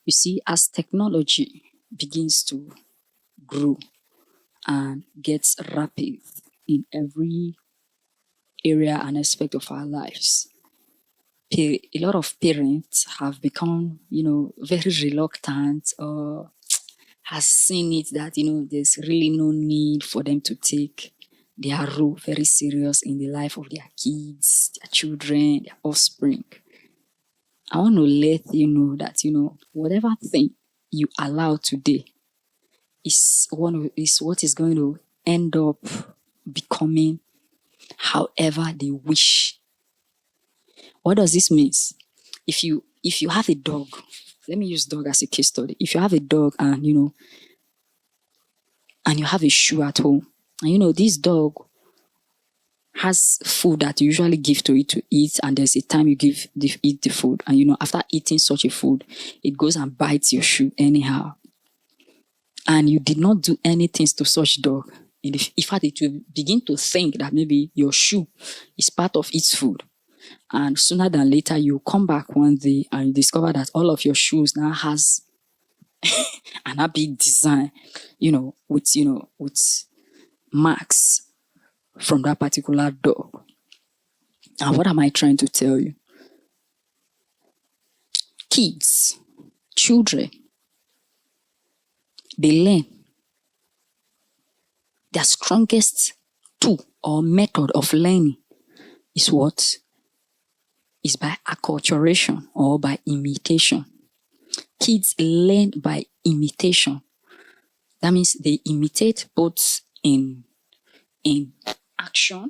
You see, as technology begins to grow and gets rapid in every area and aspect of our lives, a lot of parents have become, very reluctant or has seen it that, there's really no need for them to take their role very serious in the life of their kids, their children, their offspring. I want to let you know that, whatever thing you allow today is what is going to end up becoming however they wish. What does this mean? If you have a dog, let me use dog as a case study. If you have a dog and you have a shoe at home, and this dog has food that you usually give to it to eat, and there's a time you eat the food, and after eating such a food, it goes and bites your shoe anyhow, and you did not do anything to such dog. In fact, it will begin to think that maybe your shoe is part of its food. And sooner than later, you come back one day and you discover that all of your shoes now has an big design, with marks from that particular dog. And what am I trying to tell you? Kids, children, they learn. Their strongest tool or method of learning is what? Is by acculturation or by imitation. Kids learn by imitation. That means they imitate both in action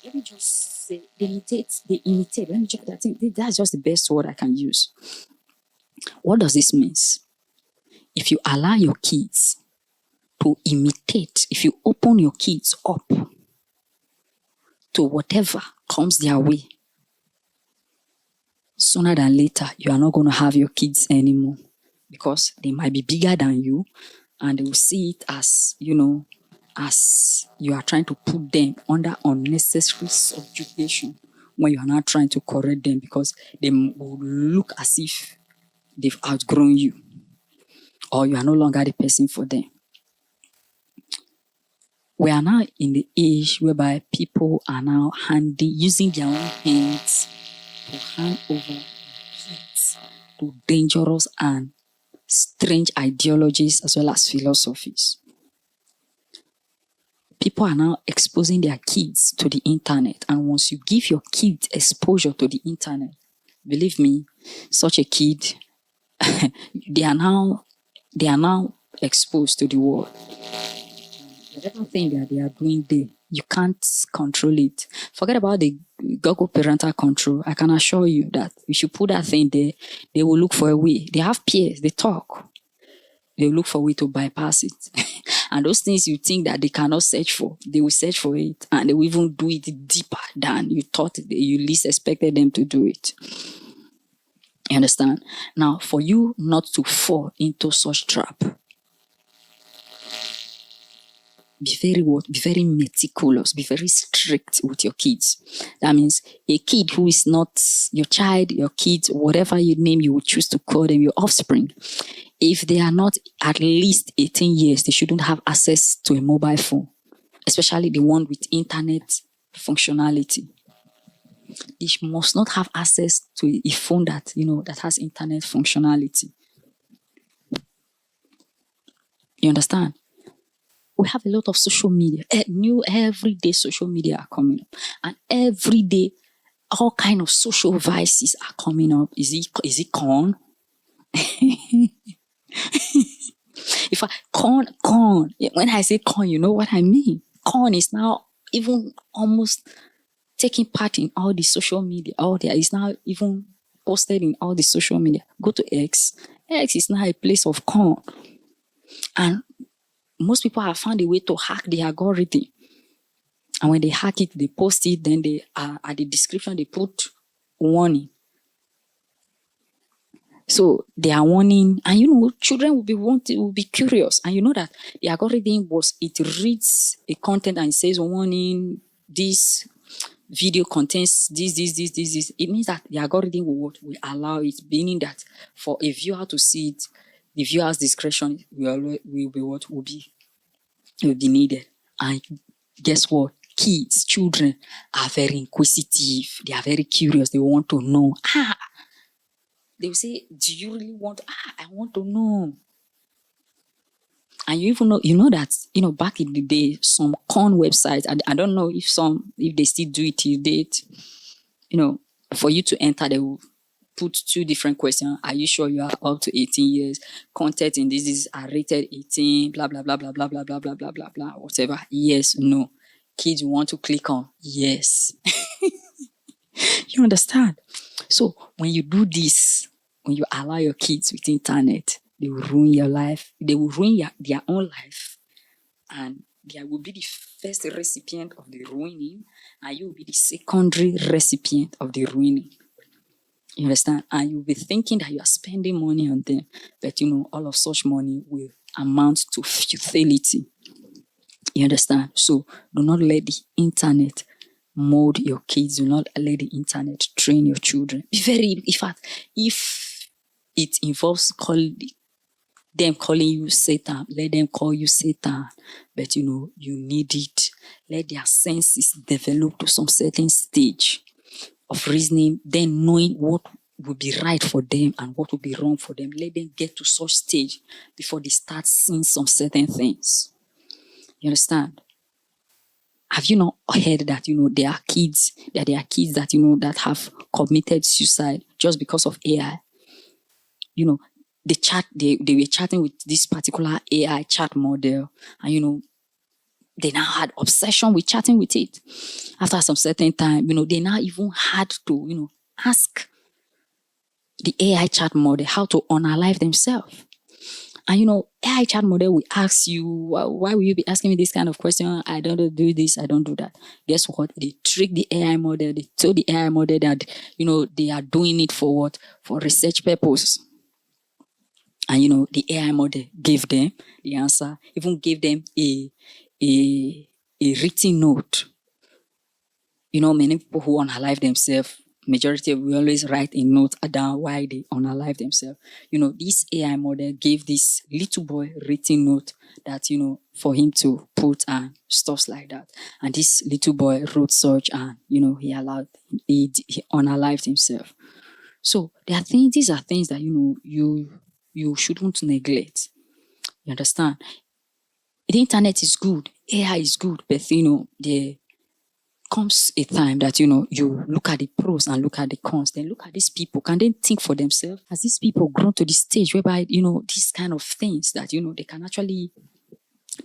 let me just say they imitate. Let me check that. That's just the best word I can use. What does this mean? If you allow your kids to imitate, if you open your kids up to whatever comes their way, sooner than later, you are not going to have your kids anymore, because they might be bigger than you and they will see it as, as you are trying to put them under unnecessary subjugation when you are not trying to correct them, because they will look as if they've outgrown you or you are no longer the person for them. We are now in the age whereby people are now using their own hands to hand over kids to dangerous and strange ideologies as well as philosophies. People are now exposing their kids to the internet, and once you give your kids exposure to the internet, believe me, such a kid, they are now exposed to the world. Whatever thing that they are doing there, you can't control it. Forget about the Google parental control. I can assure you that if you put that thing there, they will look for a way. They have peers, they talk. They will look for a way to bypass it. And those things you think that they cannot search for, they will search for it, and they will even do it deeper than you thought you least expected them to do it. You understand? Now, for you not to fall into such trap, be very meticulous, be very strict with your kids. That means a kid who is not your child, your kids, whatever you name you would choose to call them, your offspring, if they are not at least 18 years, they shouldn't have access to a mobile phone, especially the one with internet functionality. They must not have access to a phone that, that has internet functionality. You understand? We have a lot of social media. New everyday social media are coming up. And every day, all kind of social vices are coming up. Is it corn? Corn. When I say corn, you know what I mean. Corn is now even almost taking part in all the social media. It's now even posted in all the social media. Go to X. X is now a place of corn. And most people have found a way to hack the algorithm. And when they hack it, they post it, then they at the description, they put warning. So they are warning, and children will be curious. And you know that the algorithm it reads a content and it says warning, this video contains this, it means that the algorithm will allow it, meaning that for a viewer to see it, the viewer's discretion will be needed. And guess what? Kids, children are very inquisitive. They are very curious. They want to know. They will say, do you really want? I want to know. And you even know, that, back in the day, some con websites, I don't know if they still do it till date, for you to enter, they will put 2 different questions. Are you sure you are up to 18 years? Content in this are rated 18, blah, blah, blah, blah, blah, blah, blah, blah, blah, blah, blah, whatever. Yes, no. Kids want to click on yes. You understand? So when you do this, when you allow your kids with internet, they will ruin your life. They will ruin their own life. And they will be the first recipient of the ruining, and you will be the secondary recipient of the ruining. You understand? And you'll be thinking that you are spending money on them, but all of such money will amount to futility. You understand? So do not let the internet mold your kids. Do not let the internet train your children. In fact, if it involves them calling you Satan, let them call you Satan. But you need it. Let their senses develop to some certain stage of reasoning, then knowing what will be right for them and what will be wrong for them. Let them get to such stage before they start seeing some certain things. You understand? Have you not heard that there are kids that have committed suicide just because of AI? They were chatting with this particular AI chat model, and they now had obsession with chatting with it. After some certain time, they now even had to ask the AI chat model how to unalive themselves. And AI chat model will ask you, why will you be asking me this kind of question? I don't do this, I don't do that. Guess what? They trick the AI model. They told the AI model that, they are doing it for what? For research purpose. And, the AI model gave them the answer, even gave them a written note. Many people who unalive themselves, majority will always write a note down why they unalive themselves. This AI model gave this little boy written note that, for him to put and stuff like that. And this little boy wrote such, and, he unalived himself. So these are things that, you shouldn't neglect. You understand? The internet is good. AI is good, but, there comes a time that, you look at the pros and look at the cons. Then look at these people. Can they think for themselves? Has these people grown to the stage whereby, these kind of things that,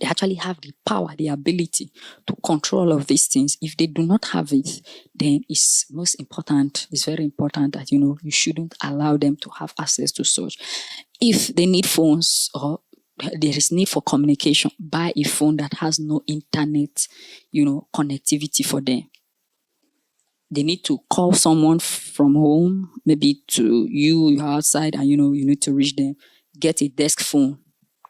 they actually have the power, the ability to control of these things? If they do not have it, then it's very important that, you shouldn't allow them to have access to such. If they need phones or there is need for communication, buy a phone that has no internet, connectivity for them. They need to call someone from home, maybe to you're outside and, you need to reach them. Get a desk phone,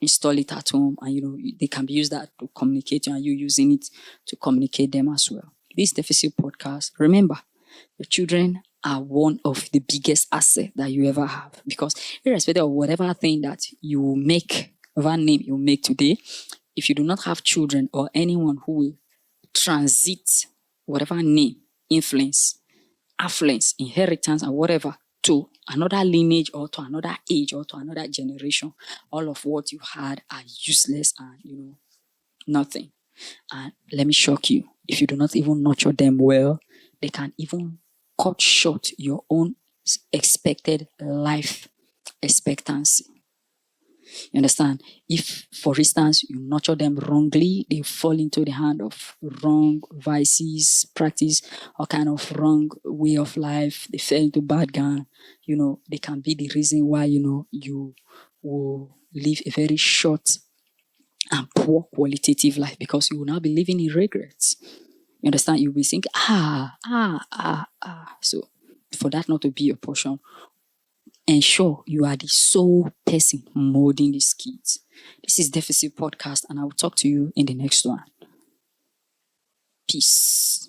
install it at home, and, they can use that to communicate, and you using it to communicate them as well. This Deficit Podcast, remember, your children are one of the biggest assets that you ever have, because irrespective of whatever thing that you make, whatever name you make today, if you do not have children or anyone who will transit whatever name, influence, affluence, inheritance, and whatever to another lineage or to another age or to another generation, all of what you had are useless and, nothing. And let me shock you, if you do not even nurture them well, they can even cut short your own expected life expectancy. You understand? If, for instance, you nurture them wrongly, they fall into the hand of wrong vices, practice all kind of wrong way of life. They fell into bad gang. They can be the reason why, you will live a very short and poor qualitative life, because you will now be living in regrets. You understand? You'll be thinking, So for that not to be your portion, ensure you are the sole person molding these kids. This is Deficit Podcast, and I will talk to you in the next one. Peace.